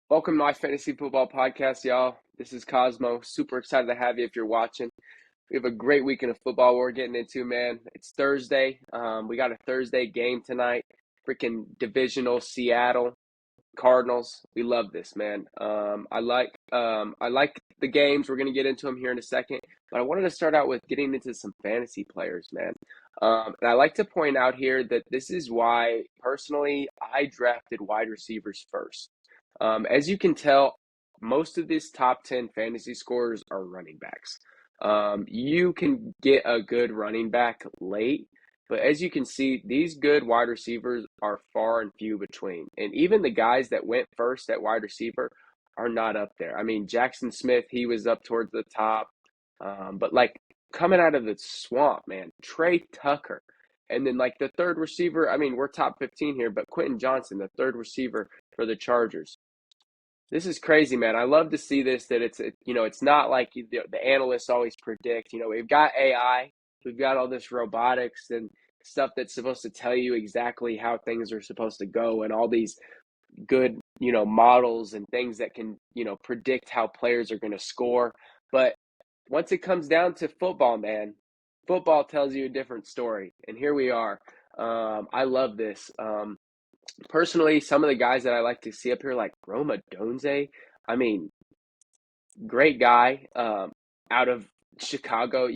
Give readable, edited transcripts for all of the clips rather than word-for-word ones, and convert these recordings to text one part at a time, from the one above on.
Welcome to my fantasy football podcast, y'all. This is Cozmo. Super excited to have you if you're watching. We have a great weekend of football we're getting into, man. It's Thursday. We got a Thursday game tonight. Freaking divisional Seattle Cardinals. We love this, man. I like the games. We're gonna get into them here in a second, but I wanted to start out with getting into some fantasy players, man. And I like to point out here that this is why, personally, I drafted wide receivers first. As you can tell, most of these top 10 fantasy scorers are running backs. You can get a good running back late, but as you can see, these good wide receivers are far and few between. And even the guys that went first at wide receiver are not up there. I mean, Jackson Smith, he was up towards the top. But like coming out of the swamp, man, Trey Tucker. And then like the third receiver, I mean, we're top 15 here, but Quentin Johnson, the third receiver for the Chargers. This is crazy, man. I love to see this, that it's not like the analysts always predict. We've got AI, we've got all this robotics and stuff that's supposed to tell you exactly how things are supposed to go, and all these good, models and things that can, predict how players are going to score. But once it comes down to football, man, football tells you a different story. And here we are. I love this. Personally, some of the guys that I like to see up here, like Roma Donze, I mean, great guy, out of Chicago,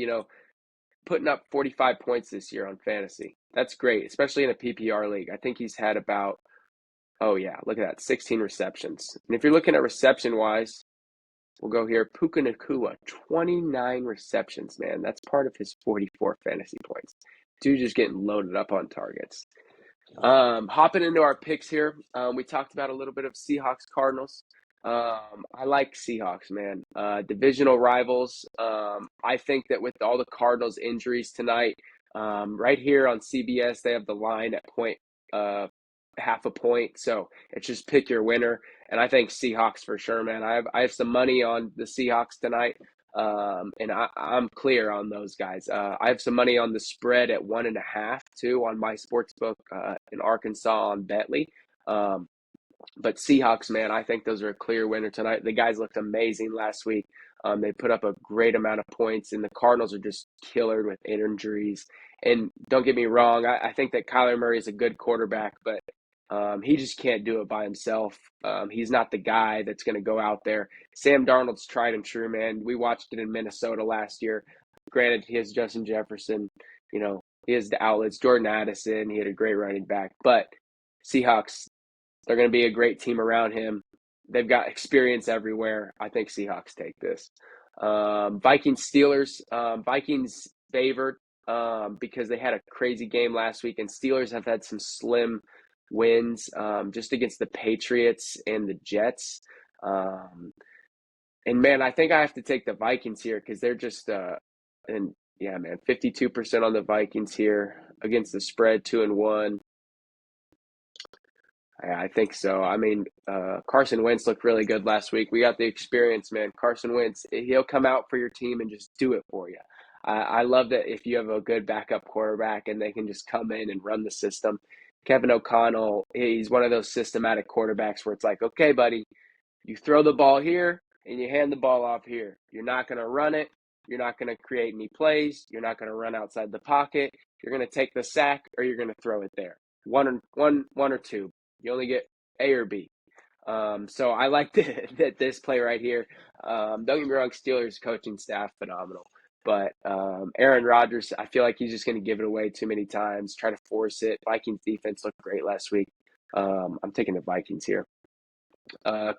putting up 45 points this year on fantasy. That's great, especially in a PPR league. I think he's had about, oh yeah, look at that, 16 receptions. And if you're looking at reception wise, we'll go here. Puka Nakua, 29 receptions, man. That's part of his 44 fantasy points. Dude just getting loaded up on targets. Hopping into our picks here, we talked about a little bit of Seahawks Cardinals. I like Seahawks, man. Divisional rivals. I think that with all the Cardinals injuries tonight, right here on CBS, they have the line at half a point. So it's just pick your winner. And I think Seahawks for sure, man. I have some money on the Seahawks tonight. And I'm clear on those guys. I have some money on the spread at 1.5 too on my sports book in Arkansas on Bentley. But Seahawks, man, I think those are a clear winner tonight. The guys looked amazing last week. They put up a great amount of points, and the Cardinals are just killered with injuries. And don't get me wrong, I think that Kyler Murray is a good quarterback, but he just can't do it by himself. He's not the guy that's going to go out there. Sam Darnold's tried and true, man. We watched it in Minnesota last year. Granted, he has Justin Jefferson. He has the outlets. Jordan Addison, he had a great running back. But Seahawks, they're going to be a great team around him. They've got experience everywhere. I think Seahawks take this. Vikings Steelers. Vikings favored because they had a crazy game last week, and Steelers have had some slim wins just against the Patriots and the Jets. And man, I think I have to take the Vikings here because they're just and yeah, man, 52% on the Vikings here against the spread, 2-1. I think so. I mean, Carson Wentz looked really good last week. We got the experience, man. Carson Wentz, he'll come out for your team and just do it for you. I love that if you have a good backup quarterback and they can just come in and run the system. Kevin O'Connell, he's one of those systematic quarterbacks where it's like, okay, buddy, you throw the ball here and you hand the ball off here. You're not going to run it. You're not going to create any plays. You're not going to run outside the pocket. You're going to take the sack or you're going to throw it there. One or two. You only get A or B. So I like that this play right here. Don't get me wrong, Steelers coaching staff, phenomenal. But Aaron Rodgers, I feel like he's just going to give it away too many times, try to force it. Vikings defense looked great last week. I'm taking the Vikings here.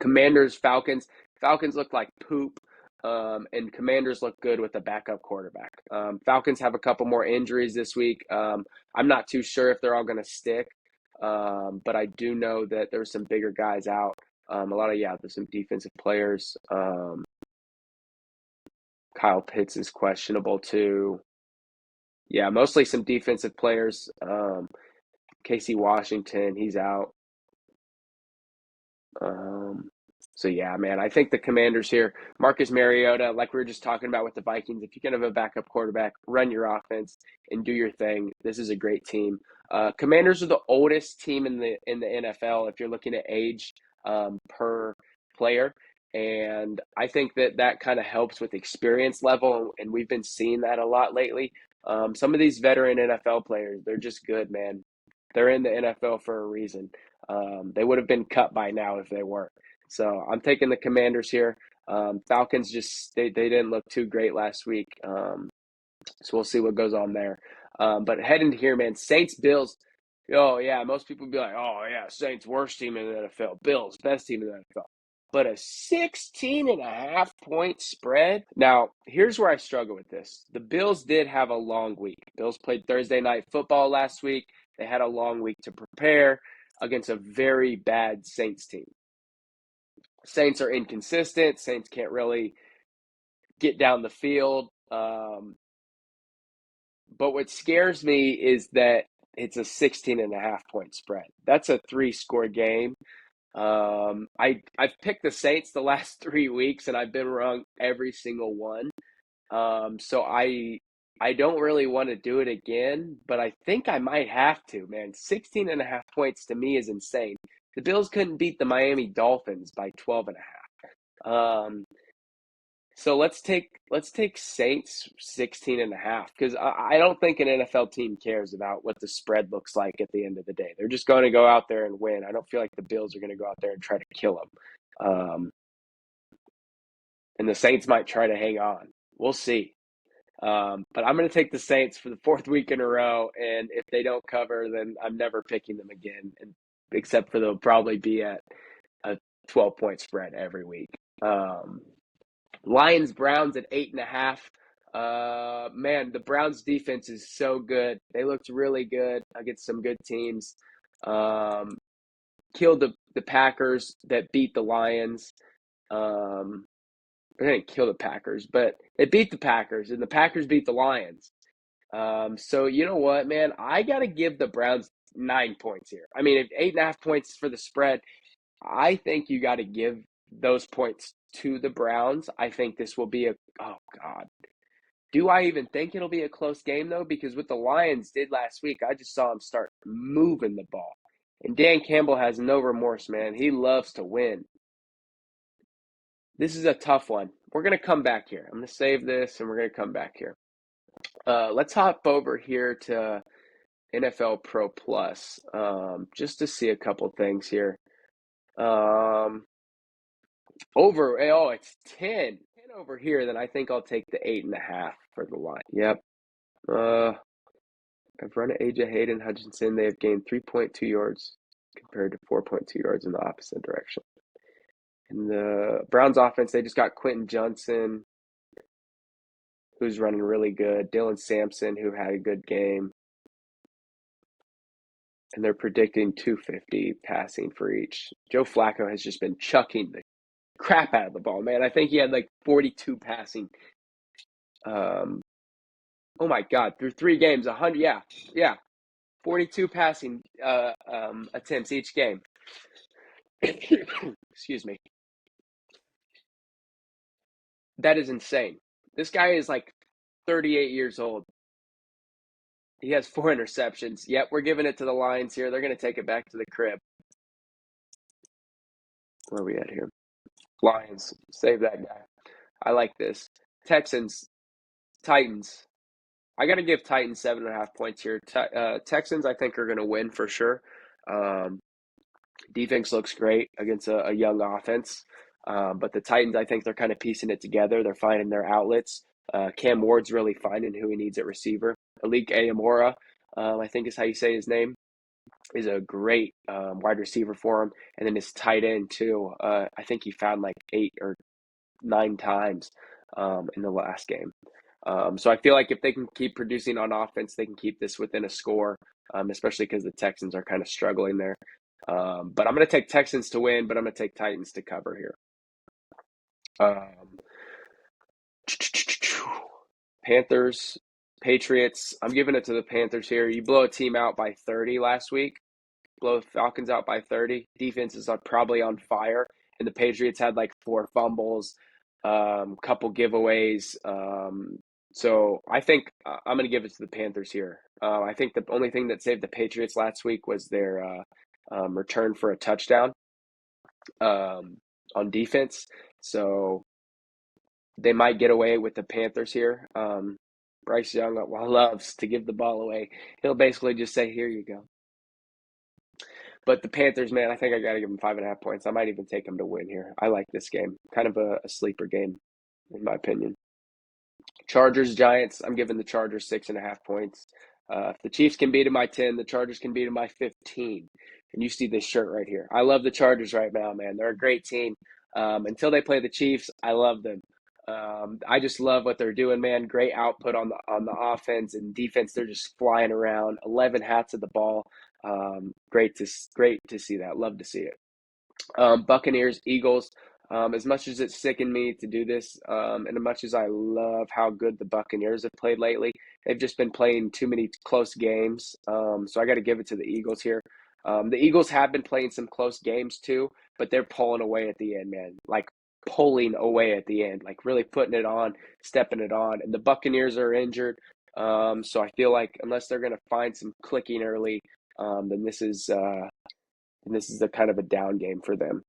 Commanders, Falcons. Falcons look like poop. And Commanders look good with a backup quarterback. Falcons have a couple more injuries this week. I'm not too sure if they're all going to stick. But I do know that there's some bigger guys out. There's some defensive players. Kyle Pitts is questionable too. Yeah, mostly some defensive players. Casey Washington, he's out. So yeah, man, I think the Commanders here, Marcus Mariota, like we were just talking about with the Vikings, if you can have a backup quarterback, run your offense and do your thing. This is a great team. Commanders are the oldest team in the NFL if you're looking at age per player. And I think that that kind of helps with experience level. And we've been seeing that a lot lately. Some of these veteran NFL players, they're just good, man. They're in the NFL for a reason. They would have been cut by now if they weren't. So I'm taking the Commanders here. Falcons just they didn't look too great last week. So we'll see what goes on there. But heading here, man, Saints Bills. Oh yeah, most people be like, oh yeah, Saints worst team in the NFL, Bills best team in the NFL. But a 16.5 point spread. Now, here's where I struggle with this. The Bills did have a long week. Bills played Thursday night football last week. They had a long week to prepare against a very bad Saints team. Saints are inconsistent. Saints can't really get down the field. But what scares me is that it's a 16.5 point spread. That's a 3-score game. I've picked the Saints the last 3 weeks and I've been wrong every single one. So I don't really want to do it again, but I think I might have to, man. 16.5 points to me is insane. The Bills couldn't beat the Miami Dolphins by 12.5. So let's take Saints 16.5 because I don't think an NFL team cares about what the spread looks like at the end of the day. They're just going to go out there and win. I don't feel like the Bills are going to go out there and try to kill them. And the Saints might try to hang on. We'll see. But I'm going to take the Saints for the fourth week in a row, and if they don't cover, then I'm never picking them again, except for they'll probably be at a 12-point spread every week. Lions Browns at 8.5. Man, the Browns defense is so good. They looked really good against some good teams. Killed the Packers that beat the Lions. They didn't kill the Packers, but they beat the Packers, and the Packers beat the Lions. So you know what, man? I got to give the Browns 9 points here. I mean, if 8.5 points for the spread, I think you got to give those points to the Browns. I think this will be oh God. Do I even think it'll be a close game though? Because what the Lions did last week, I just saw them start moving the ball. And Dan Campbell has no remorse, man. He loves to win. This is a tough one. We're going to come back here. I'm going to save this and we're going to come back here. Let's hop over here to NFL Pro Plus just to see a couple things here. It's 10 over here, then I think I'll take the 8.5 for the line. Yep. I've run AJ Hayden Hutchinson. They have gained 3.2 yards compared to 4.2 yards in the opposite direction. In the Browns offense, they just got Quentin Johnson, who's running really good. Dylan Sampson, who had a good game. And they're predicting 250 passing for each. Joe Flacco has just been chucking the crap out of the ball, man. I think he had like 42 passing. Oh my God, through 3 games, 100, yeah, 42 passing attempts each game. Excuse me. That is insane. This guy is like 38 years old. He has 4 interceptions. Yep, we're giving it to the Lions here. They're going to take it back to the crib. Where are we at here? Lions, save that guy. I like this. Texans, Titans. I got to give Titans 7.5 points here. Texans, I think, are going to win for sure. Defense looks great against a young offense. But the Titans, I think they're kind of piecing it together. They're finding their outlets. Cam Ward's really finding who he needs at receiver. Alik Ayamora, I think is how you say his name, is a great wide receiver for him. And then his tight end, too. I think he found like 8 or 9 times in the last game. So I feel like if they can keep producing on offense, they can keep this within a score, especially because the Texans are kind of struggling there. But I'm going to take Texans to win, but I'm going to take Titans to cover here. Panthers, Patriots. I'm giving it to the Panthers here. You blow a team out by 30 last week. Blow the Falcons out by 30. Defenses are probably on fire. And the Patriots had like 4 fumbles, couple giveaways. So I think I'm going to give it to the Panthers here. I think the only thing that saved the Patriots last week was their return for a touchdown. on defense. So they might get away with the Panthers here. Bryce Young loves to give the ball away. He'll basically just say, "Here you go." But the Panthers, man, I think I got to give them 5.5 points. I might even take them to win here. I like this game. Kind of a sleeper game, in my opinion. Chargers, Giants. I'm giving the Chargers 6.5 points. If the Chiefs can beat them by 10, the Chargers can beat them by 15. And you see this shirt right here. I love the Chargers right now, man. They're a great team. Until they play the Chiefs, I love them. I just love what they're doing, man. Great output on the offense and defense. They're just flying around. 11 hats at the ball. Great to see that. Love to see it. Buccaneers, Eagles. As much as it's sickened me to do this, and as much as I love how good the Buccaneers have played lately, they've just been playing too many close games. So I got to give it to the Eagles here. The Eagles have been playing some close games too, but they're pulling away at the end, man. Like pulling away at the end, like really putting it on, stepping it on. And the Buccaneers are injured. So I feel like unless they're going to find some clicking early, then this is a kind of a down game for them.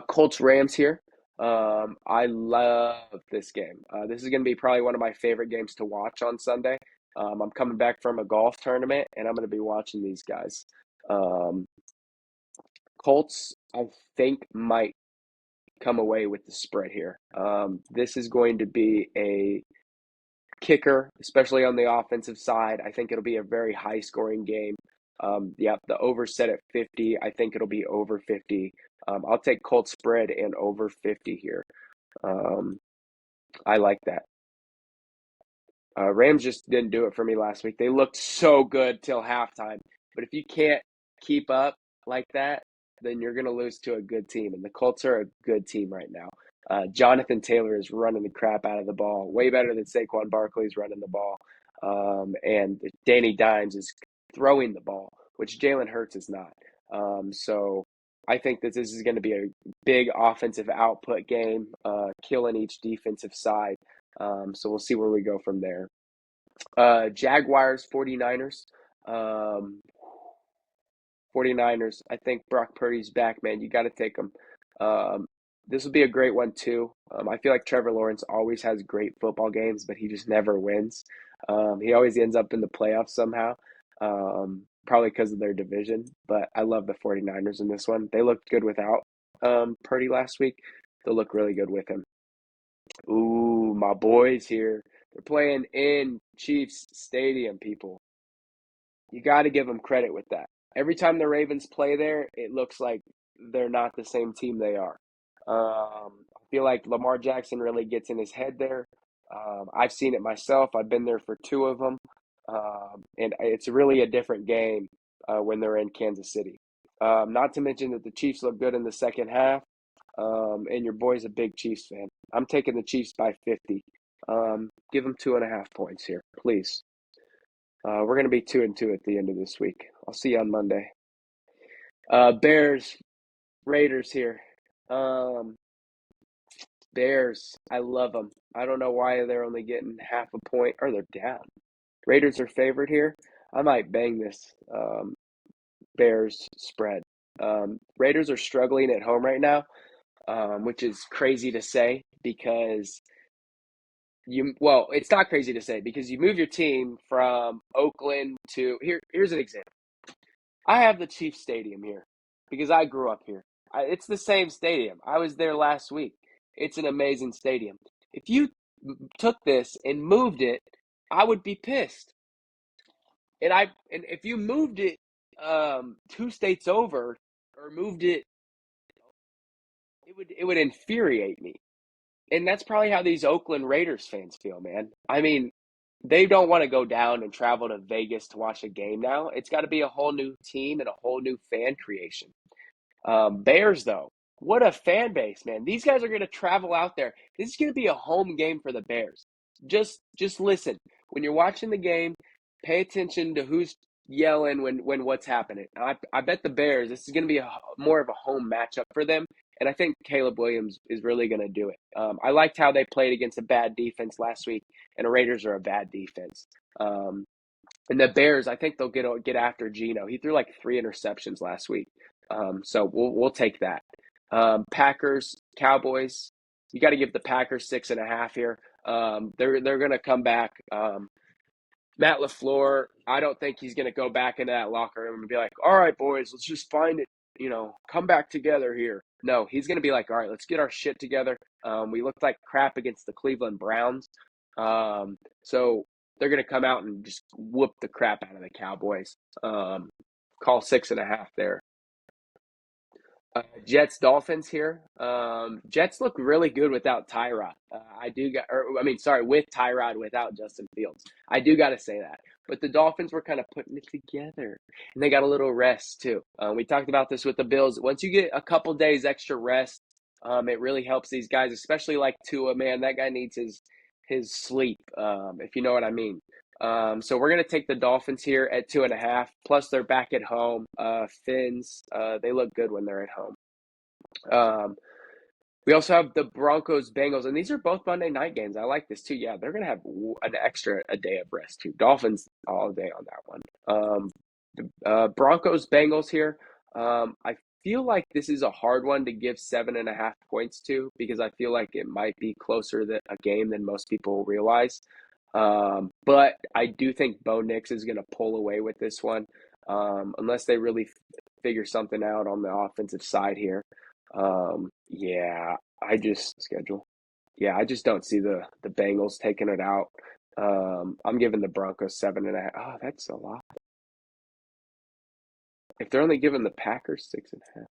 Colts Rams here. I love this game. This is going to be probably one of my favorite games to watch on Sunday. I'm coming back from a golf tournament and I'm going to be watching these guys. Um, Colts, I think, might come away with the spread here. This is going to be a kicker, especially on the offensive side. I think it'll be a very high scoring game. Yeah, the over set at 50. I think it'll be over 50. I'll take Colts spread and over 50 here. Um, I like that. Rams just didn't do it for me last week. They looked so good till halftime. But if you can't keep up like that, then you're going to lose to a good team. And the Colts are a good team right now. Jonathan Taylor is running the crap out of the ball, way better than Saquon Barkley's running the ball. And Danny Dimes is throwing the ball, which Jalen Hurts is not. So I think that this is going to be a big offensive output game, killing each defensive side. So we'll see where we go from there. Jaguars, 49ers. Um, 49ers. I think Brock Purdy's back, man. You got to take him. Um, this will be a great one, too. I feel like Trevor Lawrence always has great football games, but he just never wins. He always ends up in the playoffs somehow, probably because of their division. But I love the 49ers in this one. They looked good without Purdy last week. They'll look really good with him. Ooh, my boys here. They're playing in Chiefs Stadium, people. You got to give them credit with that. Every time the Ravens play there, it looks like they're not the same team they are. I feel like Lamar Jackson really gets in his head there. I've seen it myself. I've been there for two of them. And it's really a different game when they're in Kansas City. Not to mention that the Chiefs look good in the second half. And your boy's a big Chiefs fan. I'm taking the Chiefs by 50. Give them 2.5 points here, please. We're going to be 2-2 at the end of this week. I'll see you on Monday. Bears, Raiders here. Um, Bears, I love them. I don't know why they're only getting half a point, or they're down. Raiders are favored here. I might bang this Bears spread. Raiders are struggling at home right now, which is crazy to say because it's not crazy to say because you move your team from Oakland to here's an example. I have the Chiefs Stadium here because I grew up here. It's the same stadium. I was there last week. It's an amazing stadium. If you took this and moved it, I would be pissed. And if you moved it two states over or moved it, it would infuriate me. And that's probably how these Oakland Raiders fans feel, man. I mean, they don't want to go down and travel to Vegas to watch a game now. It's got to be a whole new team and a whole new fan creation. Bears, though, what a fan base, man. These guys are going to travel out there. This is going to be a home game for the Bears. Just listen. When you're watching the game, pay attention to who's yelling when what's happening. I bet the Bears, this is going to be more of a home matchup for them. And I think Caleb Williams is really going to do it. I liked how they played against a bad defense last week, and the Raiders are a bad defense. And the Bears, I think they'll get after Geno. He threw like 3 interceptions last week. So we'll take that. Packers, Cowboys. You got to give the Packers 6.5 here. They're going to come back. Matt LaFleur, I don't think he's going to go back into that locker room and be like, all right, boys, let's just find it, come back together here. No, he's going to be like, all right, let's get our shit together. We looked like crap against the Cleveland Browns. So they're going to come out and just whoop the crap out of the Cowboys. Call 6.5 there. Jets Dolphins here. Jets look really good without Tyrod. With Tyrod without Justin Fields. I do got to say that. But the Dolphins were kind of putting it together, and they got a little rest too. We talked about this with the Bills. Once you get a couple days extra rest, it really helps these guys, especially like Tua. Man, that guy needs his sleep, if you know what I mean. So we're going to take the Dolphins here at 2.5. Plus, they're back at home. Finns, they look good when they're at home. We also have the Broncos, Bengals, and these are both Monday night games. I like this too. Yeah, they're going to have a day of rest too. Dolphins all day on that one. Broncos, Bengals here. I feel like this is a hard one to give 7.5 points to because I feel like it might be closer to a game than most people realize. But I do think Bo Nix is going to pull away with this one, unless they really figure something out on the offensive side here. Yeah, I just don't see the Bengals taking it out. I'm giving the Broncos 7.5. Oh, that's a lot. If they're only giving the Packers 6.5.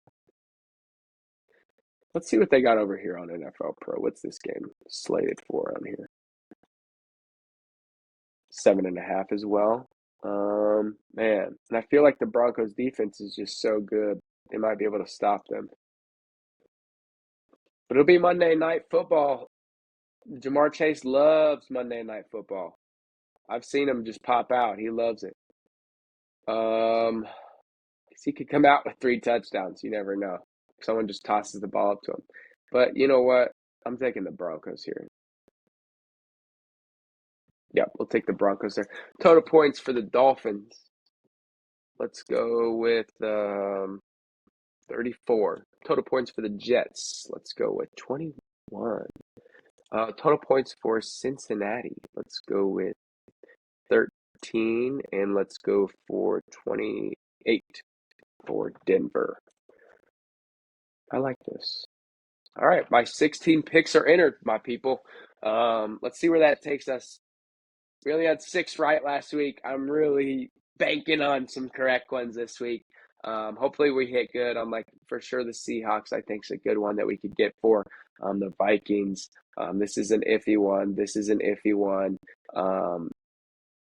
Let's see what they got over here on NFL Pro. What's this game slated for on here? 7.5 as well. Man, and I feel like the Broncos defense is just so good. They might be able to stop them. But it'll be Monday Night Football. Jamar Chase loves Monday Night Football. I've seen him just pop out. He loves it. He could come out with 3 touchdowns. You never know. Someone just tosses the ball up to him. But you know what? I'm taking the Broncos here. Yep, we'll take the Broncos there. Total points for the Dolphins. Let's go with 34. Total points for the Jets. Let's go with 21. Total points for Cincinnati. Let's go with 13. And let's go for 28 for Denver. I like this. All right, my 16 picks are entered, my people. Let's see where that takes us. We only had 6 right last week. I'm really banking on some correct ones this week. Hopefully we hit good. I'm like, for sure the Seahawks, I think, is a good one that we could get for the Vikings. This is an iffy one. This is an iffy one.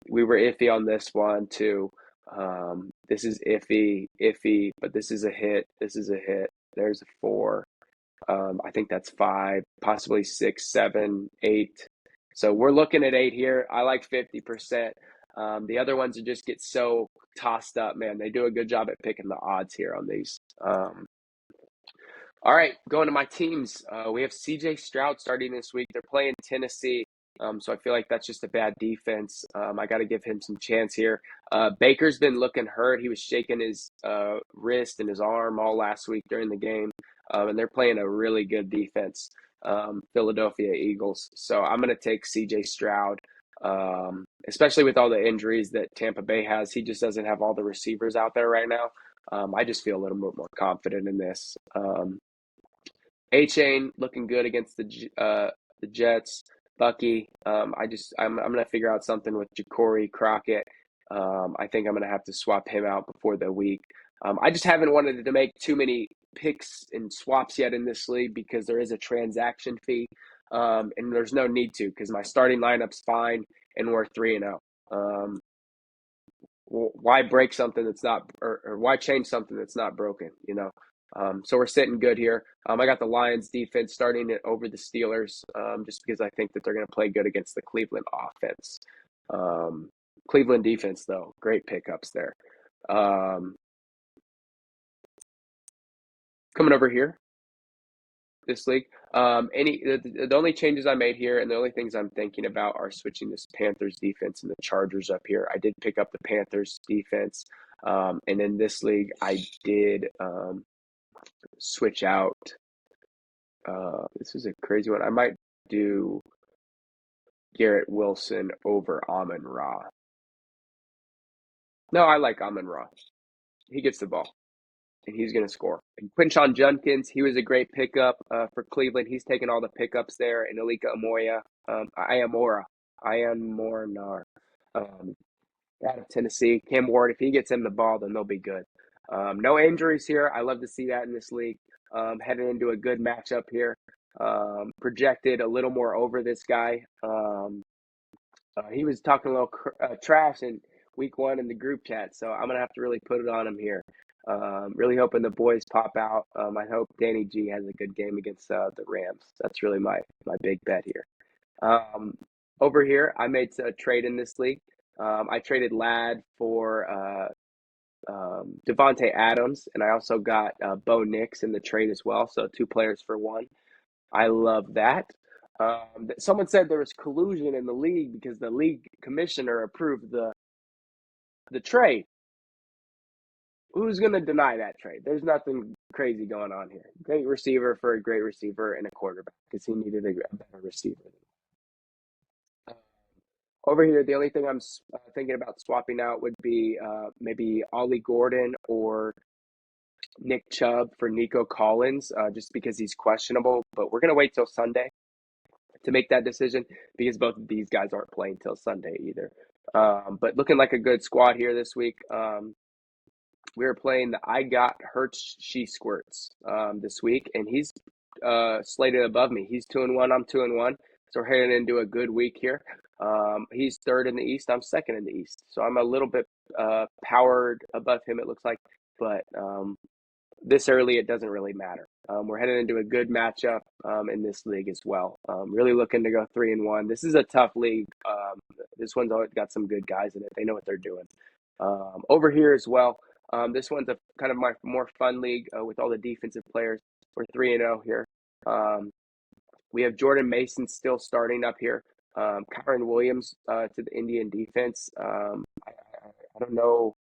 We were iffy on this one too. This is iffy, but this is a hit. This is a hit. There's a 4. I think that's 5, possibly 6, 7, 8. So we're looking at 8 here. I like 50%. The other ones just get so tossed up, man. They do a good job at picking the odds here on these. All right, going to my teams. We have C.J. Stroud starting this week. They're playing Tennessee. So I feel like that's just a bad defense. I got to give him some chance here. Baker's been looking hurt. He was shaking his wrist and his arm all last week during the game. And they're playing a really good defense, Philadelphia Eagles. So I'm going to take C.J. Stroud, especially with all the injuries that Tampa Bay has. He just doesn't have all the receivers out there right now. I just feel a little bit more confident in this. A-Chain looking good against the Jets. Bucky, I'm gonna figure out something with Ja'Cory Crockett. I think I'm gonna have to swap him out before the week. I just haven't wanted to make too many picks and swaps yet in this league because there is a transaction fee, and there's no need to because my starting lineup's fine and we're 3-0. Why break something that's not, or why change something that's not broken? So we're sitting good here. I got the Lions defense starting it over the Steelers, just because I think that they're going to play good against the Cleveland offense. Cleveland defense, though, great pickups there. Coming over here, this league. The only changes I made here and the only things I'm thinking about are switching this Panthers defense and the Chargers up here. I did pick up the Panthers defense, and in this league, I did switch out. This is a crazy one. I might do Garrett Wilson over Amon Ra. No, I like Amon Ra. He gets the ball and he's going to score. And Quinshon Judkins, he was a great pickup for Cleveland. He's taken all the pickups there. And Alika Amoya, Iamornar, um, out of Tennessee. Cam Ward, if he gets him the ball, then they'll be good. No injuries here. I love to see that in this league. Heading into a good matchup here. Projected a little more over this guy. He was talking a little trash in week one in the group chat, so I'm gonna have to really put it on him here. Really hoping the boys pop out. I hope Danny G has a good game against the Rams. That's really my big bet here. Um, Over here, I made a trade in this league. I traded Ladd for Devontae Adams, and I also got Bo Nix in the trade as well. So 2 players for one. I love that. Someone said there was collusion in the league because the league commissioner approved the trade. Who's going to deny that trade? There's nothing crazy going on here. Great receiver for a great receiver and a quarterback because he needed a better receiver. Uh, Over here, the only thing I'm thinking about swapping out would be maybe Ollie Gordon or Nick Chubb for Nico Collins, just because he's questionable. But we're going to wait till Sunday to make that decision because both of these guys aren't playing till Sunday either. But looking like a good squad here this week. We were playing the I Got Hurts She Squirts this week, and he's slated above me. He's 2-1. I'm 2-1. So we're heading into a good week here. He's third in the East. I'm second in the East. So I'm a little bit powered above him, it looks like. But this early, it doesn't really matter. We're heading into a good matchup in this league as well. Really looking to go 3-1. This is a tough league. This one's always got some good guys in it. They know what they're doing. Over here as well, this one's a kind of my more fun league with all the defensive players. We're 3-0 here. We have Jordan Mason still starting up here. Kyron Williams to the Indian defense. I don't know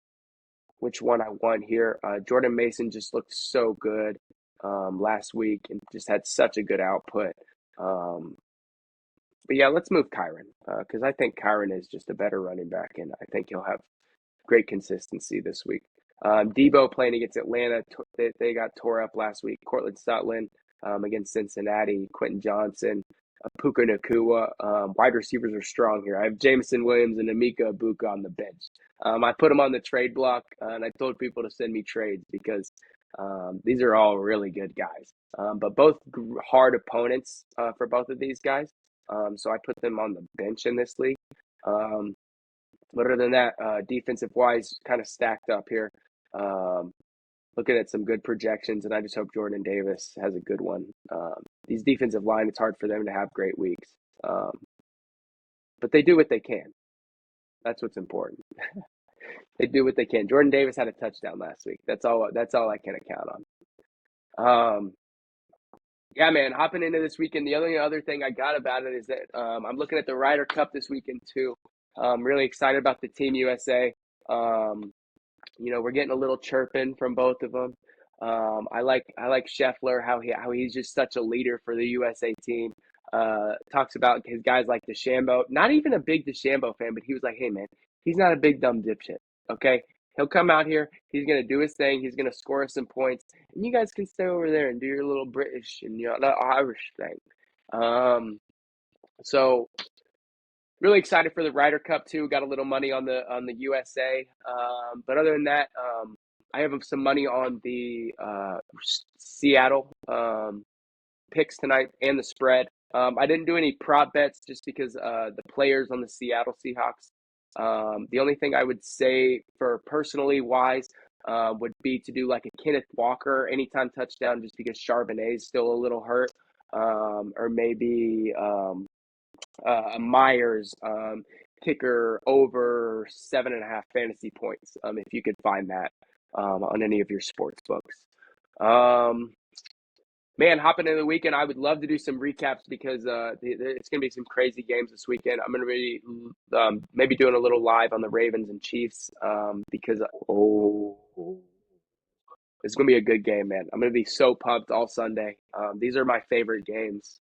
which one I want here. Jordan Mason just looked so good last week and just had such a good output. But yeah, let's move Kyron because I think Kyron is just a better running back, and I think he'll have great consistency this week. Debo playing against Atlanta. They got tore up last week. Cortland Sutton against Cincinnati. Quentin Johnson. Puka Nakua. Wide receivers are strong here. I have Jameson Williams and Emeka Ibuka on the bench. I put them on the trade block, and I told people to send me trades because these are all really good guys. But both hard opponents for both of these guys. So I put them on the bench in this league. But other than that, defensive wise, kind of stacked up here. Looking at some good projections, and I just hope Jordan Davis has a good one. These defensive line, it's hard for them to have great weeks, but they do what they can. That's what's important. They do what they can. Jordan Davis had a touchdown last week. That's all. That's all I can count on. Yeah, man. Hopping into this weekend, the only other thing I got about it is that I'm looking at the Ryder Cup this weekend too. I'm really excited about the Team USA. We're getting a little chirping from both of them. I like Scheffler, how he's just such a leader for the USA team. Talks about his guys like DeChambeau. Not even a big DeChambeau fan, but he was like, "Hey man, he's not a big dumb dipshit. Okay, he'll come out here. He's gonna do his thing. He's gonna score us some points, and you guys can stay over there and do your little British and the Irish thing." So really excited for the Ryder Cup too. Got a little money on the USA, but other than that, I have some money on the Seattle picks tonight and the spread. I didn't do any prop bets just because the players on the Seattle Seahawks. The only thing I would say for personally wise would be to do like a Kenneth Walker anytime touchdown, just because Charbonnet is still a little hurt, or maybe Myers kicker over 7.5 fantasy points. If you could find that on any of your sports books. Man, hopping into the weekend, I would love to do some recaps because it's going to be some crazy games this weekend. I'm going to be maybe doing a little live on the Ravens and Chiefs because It's going to be a good game, man. I'm going to be so pumped all Sunday. These are my favorite games.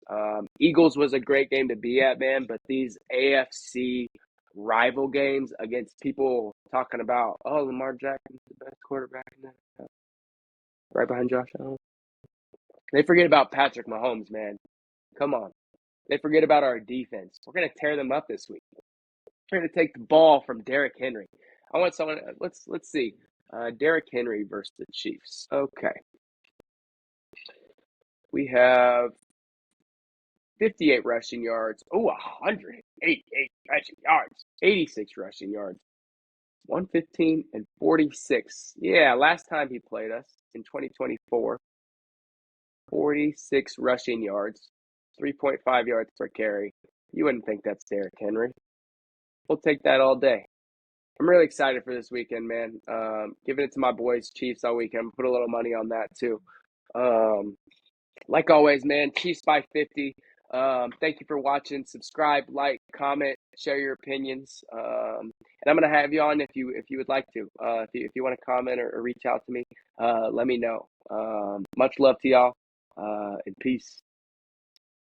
Eagles was a great game to be at, man, but these AFC rival games against people talking about, oh, Lamar Jackson's the best quarterback in the right behind Josh Allen. They forget about Patrick Mahomes, man. Come on. They forget about our defense. We're going to tear them up this week. We're going to take the ball from Derrick Henry. I want someone. Let's see. Derrick Henry versus the Chiefs. Okay. We have 58 rushing yards. Oh, 188 rushing yards. 86 rushing yards. 115 and 46. Yeah, last time he played us in 2024. 46 rushing yards. 3.5 yards per carry. You wouldn't think that's Derrick Henry. We'll take that all day. I'm really excited for this weekend, man. Giving it to my boys, Chiefs, all weekend. Put a little money on that too. Like always, man, Chiefs by 50. Thank you for watching. Subscribe, like, comment, share your opinions. And I'm gonna have you on if you would like to. If you want to comment or reach out to me, let me know. Much love to y'all, and peace.